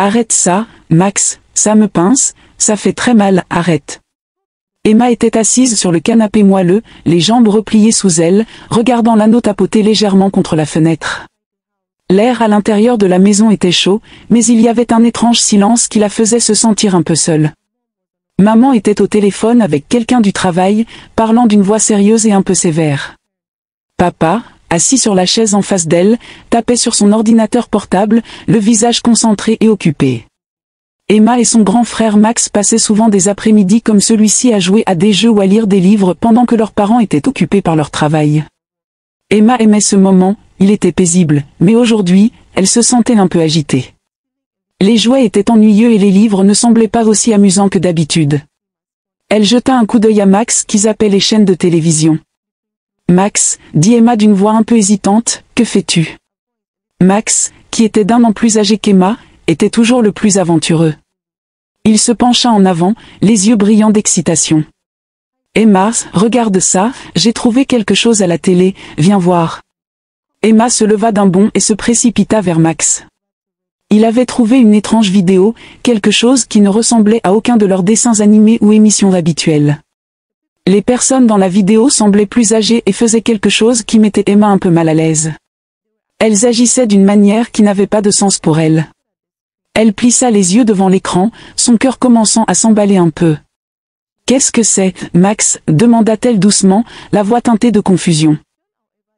Arrête ça, Max, ça me pince, ça fait très mal, arrête. Emma était assise sur le canapé moelleux, les jambes repliées sous elle, regardant l'anneau tapoter légèrement contre la fenêtre. L'air à l'intérieur de la maison était chaud, mais il y avait un étrange silence qui la faisait se sentir un peu seule. Maman était au téléphone avec quelqu'un du travail, parlant d'une voix sérieuse et un peu sévère. Papa, assis sur la chaise en face d'elle, tapait sur son ordinateur portable, le visage concentré et occupé. Emma et son grand frère Max passaient souvent des après-midi comme celui-ci à jouer à des jeux ou à lire des livres pendant que leurs parents étaient occupés par leur travail. Emma aimait ce moment, il était paisible, mais aujourd'hui, elle se sentait un peu agitée. Les jouets étaient ennuyeux et les livres ne semblaient pas aussi amusants que d'habitude. Elle jeta un coup d'œil à Max qui zappait les chaînes de télévision. « Max, » dit Emma d'une voix un peu hésitante, « que fais-tu » Max, qui était d'un an plus âgé qu'Emma, était toujours le plus aventureux. Il se pencha en avant, les yeux brillants d'excitation. « Emma, regarde ça, j'ai trouvé quelque chose à la télé, viens voir. » Emma se leva d'un bond et se précipita vers Max. Il avait trouvé une étrange vidéo, quelque chose qui ne ressemblait à aucun de leurs dessins animés ou émissions habituelles. Les personnes dans la vidéo semblaient plus âgées et faisaient quelque chose qui mettait Emma un peu mal à l'aise. Elles agissaient d'une manière qui n'avait pas de sens pour elle. Elle plissa les yeux devant l'écran, son cœur commençant à s'emballer un peu. « Qu'est-ce que c'est, Max » demanda-t-elle doucement, la voix teintée de confusion.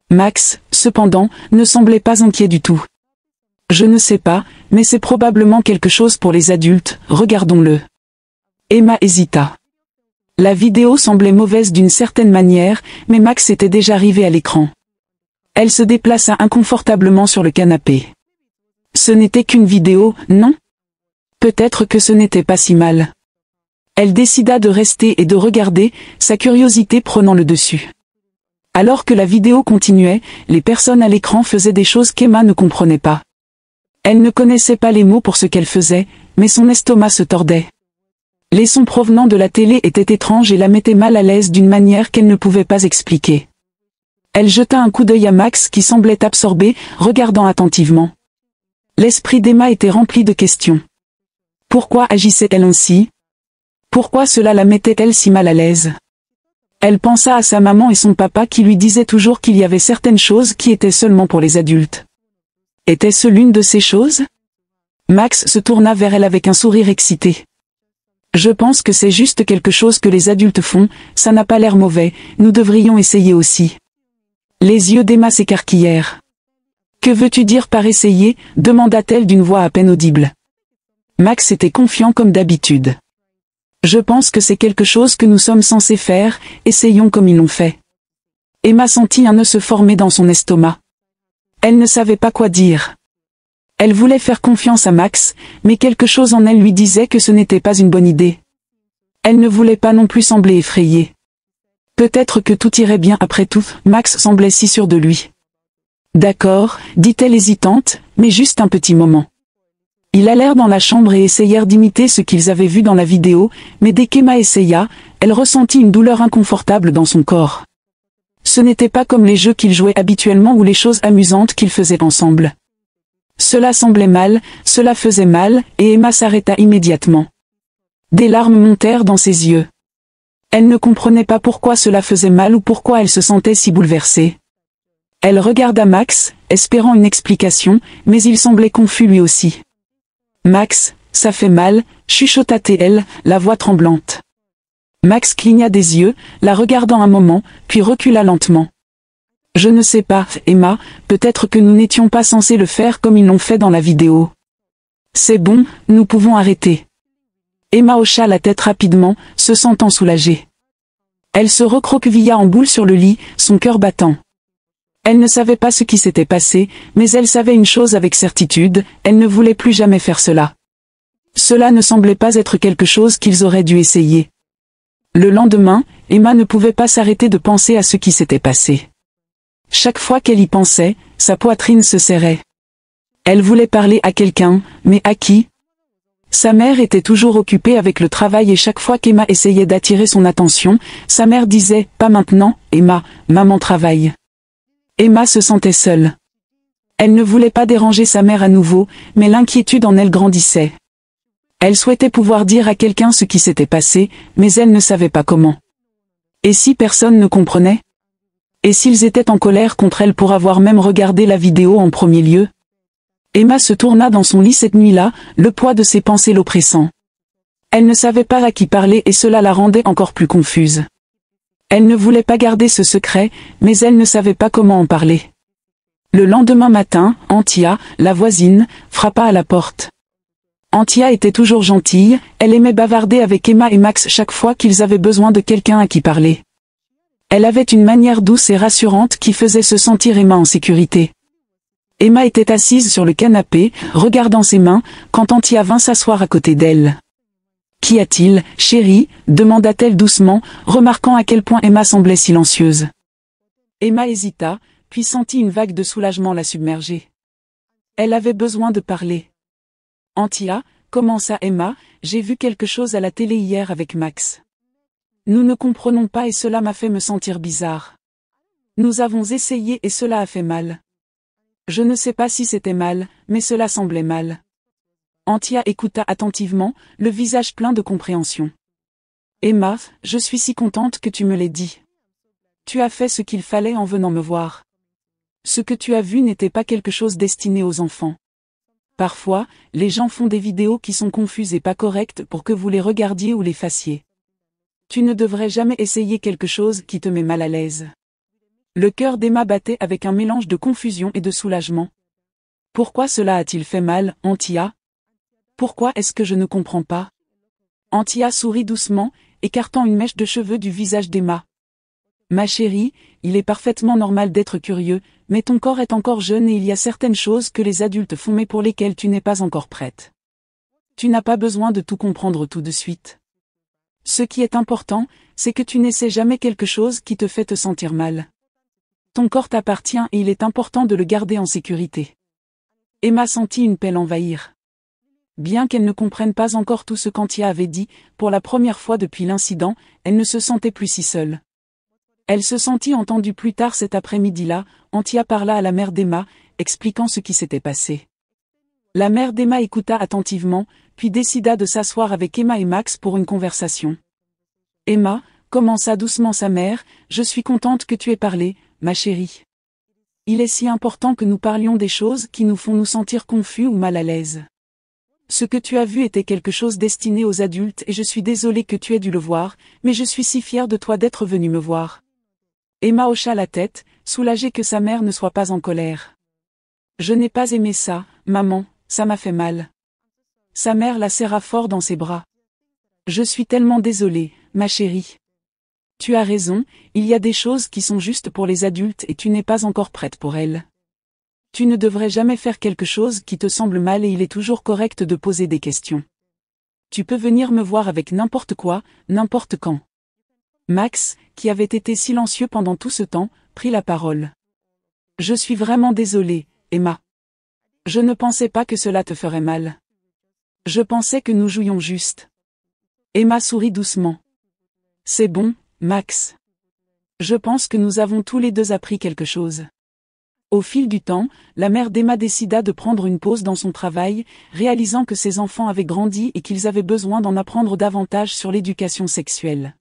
Max, cependant, ne semblait pas inquiet du tout. « Je ne sais pas, mais c'est probablement quelque chose pour les adultes, regardons-le. » Emma hésita. La vidéo semblait mauvaise d'une certaine manière, mais Max était déjà arrivé à l'écran. Elle se déplaça inconfortablement sur le canapé. Ce n'était qu'une vidéo, non? Peut-être que ce n'était pas si mal. Elle décida de rester et de regarder, sa curiosité prenant le dessus. Alors que la vidéo continuait, les personnes à l'écran faisaient des choses qu'Emma ne comprenait pas. Elle ne connaissait pas les mots pour ce qu'elle faisait, mais son estomac se tordait. Les sons provenant de la télé étaient étranges et la mettaient mal à l'aise d'une manière qu'elle ne pouvait pas expliquer. Elle jeta un coup d'œil à Max qui semblait absorbé, regardant attentivement. L'esprit d'Emma était rempli de questions. Pourquoi agissait-elle ainsi? Pourquoi cela la mettait-elle si mal à l'aise? Elle pensa à sa maman et son papa qui lui disaient toujours qu'il y avait certaines choses qui étaient seulement pour les adultes. Était-ce l'une de ces choses? Max se tourna vers elle avec un sourire excité. Je pense que c'est juste quelque chose que les adultes font, ça n'a pas l'air mauvais, nous devrions essayer aussi. Les yeux d'Emma s'écarquillèrent. Que veux-tu dire par essayer? Demanda-t-elle d'une voix à peine audible. Max était confiant comme d'habitude. Je pense que c'est quelque chose que nous sommes censés faire, essayons comme ils l'ont fait. Emma sentit un nœud se former dans son estomac. Elle ne savait pas quoi dire. Elle voulait faire confiance à Max, mais quelque chose en elle lui disait que ce n'était pas une bonne idée. Elle ne voulait pas non plus sembler effrayée. Peut-être que tout irait bien après tout, Max semblait si sûr de lui. D'accord, dit-elle hésitante, mais juste un petit moment. Ils allèrent dans la chambre et essayèrent d'imiter ce qu'ils avaient vu dans la vidéo, mais dès qu'Emma essaya, elle ressentit une douleur inconfortable dans son corps. Ce n'était pas comme les jeux qu'ils jouaient habituellement ou les choses amusantes qu'ils faisaient ensemble. Cela semblait mal, cela faisait mal, et Emma s'arrêta immédiatement. Des larmes montèrent dans ses yeux. Elle ne comprenait pas pourquoi cela faisait mal ou pourquoi elle se sentait si bouleversée. Elle regarda Max, espérant une explication, mais il semblait confus lui aussi. « Max, ça fait mal » chuchota-t-elle, la voix tremblante. Max cligna des yeux, la regardant un moment, puis recula lentement. « Je ne sais pas, Emma, peut-être que nous n'étions pas censés le faire comme ils l'ont fait dans la vidéo. »« C'est bon, nous pouvons arrêter. » Emma hocha la tête rapidement, se sentant soulagée. Elle se recroquevilla en boule sur le lit, son cœur battant. Elle ne savait pas ce qui s'était passé, mais elle savait une chose avec certitude, elle ne voulait plus jamais faire cela. Cela ne semblait pas être quelque chose qu'ils auraient dû essayer. Le lendemain, Emma ne pouvait pas s'arrêter de penser à ce qui s'était passé. Chaque fois qu'elle y pensait, sa poitrine se serrait. Elle voulait parler à quelqu'un, mais à qui? Sa mère était toujours occupée avec le travail et chaque fois qu'Emma essayait d'attirer son attention, sa mère disait « Pas maintenant, Emma, maman travaille ». Emma se sentait seule. Elle ne voulait pas déranger sa mère à nouveau, mais l'inquiétude en elle grandissait. Elle souhaitait pouvoir dire à quelqu'un ce qui s'était passé, mais elle ne savait pas comment. Et si personne ne comprenait? Et s'ils étaient en colère contre elle pour avoir même regardé la vidéo en premier lieu? Emma se tourna dans son lit cette nuit-là, le poids de ses pensées l'oppressant. Elle ne savait pas à qui parler et cela la rendait encore plus confuse. Elle ne voulait pas garder ce secret, mais elle ne savait pas comment en parler. Le lendemain matin, Antia, la voisine, frappa à la porte. Antia était toujours gentille, elle aimait bavarder avec Emma et Max chaque fois qu'ils avaient besoin de quelqu'un à qui parler. Elle avait une manière douce et rassurante qui faisait se sentir Emma en sécurité. Emma était assise sur le canapé, regardant ses mains, quand Antia vint s'asseoir à côté d'elle. « Qu'y a-t-il, chérie ?» demanda-t-elle doucement, remarquant à quel point Emma semblait silencieuse. Emma hésita, puis sentit une vague de soulagement la submerger. Elle avait besoin de parler. « Antia, commença Emma, j'ai vu quelque chose à la télé hier avec Max. Nous ne comprenons pas et cela m'a fait me sentir bizarre. Nous avons essayé et cela a fait mal. Je ne sais pas si c'était mal, mais cela semblait mal. » Antia écouta attentivement, le visage plein de compréhension. « Emma, je suis si contente que tu me l'aies dit. Tu as fait ce qu'il fallait en venant me voir. Ce que tu as vu n'était pas quelque chose destiné aux enfants. Parfois, les gens font des vidéos qui sont confuses et pas correctes pour que vous les regardiez ou les fassiez. Tu ne devrais jamais essayer quelque chose qui te met mal à l'aise. » Le cœur d'Emma battait avec un mélange de confusion et de soulagement. « Pourquoi cela a-t-il fait mal, Antia? Pourquoi est-ce que je ne comprends pas ?» Antia sourit doucement, écartant une mèche de cheveux du visage d'Emma. « Ma chérie, il est parfaitement normal d'être curieux, mais ton corps est encore jeune et il y a certaines choses que les adultes font mais pour lesquelles tu n'es pas encore prête. Tu n'as pas besoin de tout comprendre tout de suite. Ce qui est important, c'est que tu n'essaies jamais quelque chose qui te fait te sentir mal. Ton corps t'appartient et il est important de le garder en sécurité. » Emma sentit une peine l'envahir. Bien qu'elle ne comprenne pas encore tout ce qu'Antia avait dit, pour la première fois depuis l'incident, elle ne se sentait plus si seule. Elle se sentit entendue plus tard cet après-midi-là, Antia parla à la mère d'Emma, expliquant ce qui s'était passé. La mère d'Emma écouta attentivement, puis décida de s'asseoir avec Emma et Max pour une conversation. « Emma, » commença doucement sa mère, « je suis contente que tu aies parlé, ma chérie. Il est si important que nous parlions des choses qui nous font nous sentir confus ou mal à l'aise. Ce que tu as vu était quelque chose destiné aux adultes et je suis désolée que tu aies dû le voir, mais je suis si fière de toi d'être venue me voir. » Emma hocha la tête, soulagée que sa mère ne soit pas en colère. « Je n'ai pas aimé ça, maman, ça m'a fait mal. » Sa mère la serra fort dans ses bras. « Je suis tellement désolée, ma chérie. Tu as raison, il y a des choses qui sont justes pour les adultes et tu n'es pas encore prête pour elles. Tu ne devrais jamais faire quelque chose qui te semble mal et il est toujours correct de poser des questions. Tu peux venir me voir avec n'importe quoi, n'importe quand. » Max, qui avait été silencieux pendant tout ce temps, prit la parole. « Je suis vraiment désolée, Emma. Je ne pensais pas que cela te ferait mal. Je pensais que nous jouions juste. » Emma sourit doucement. « C'est bon, Max. Je pense que nous avons tous les deux appris quelque chose. » Au fil du temps, la mère d'Emma décida de prendre une pause dans son travail, réalisant que ses enfants avaient grandi et qu'ils avaient besoin d'en apprendre davantage sur l'éducation sexuelle.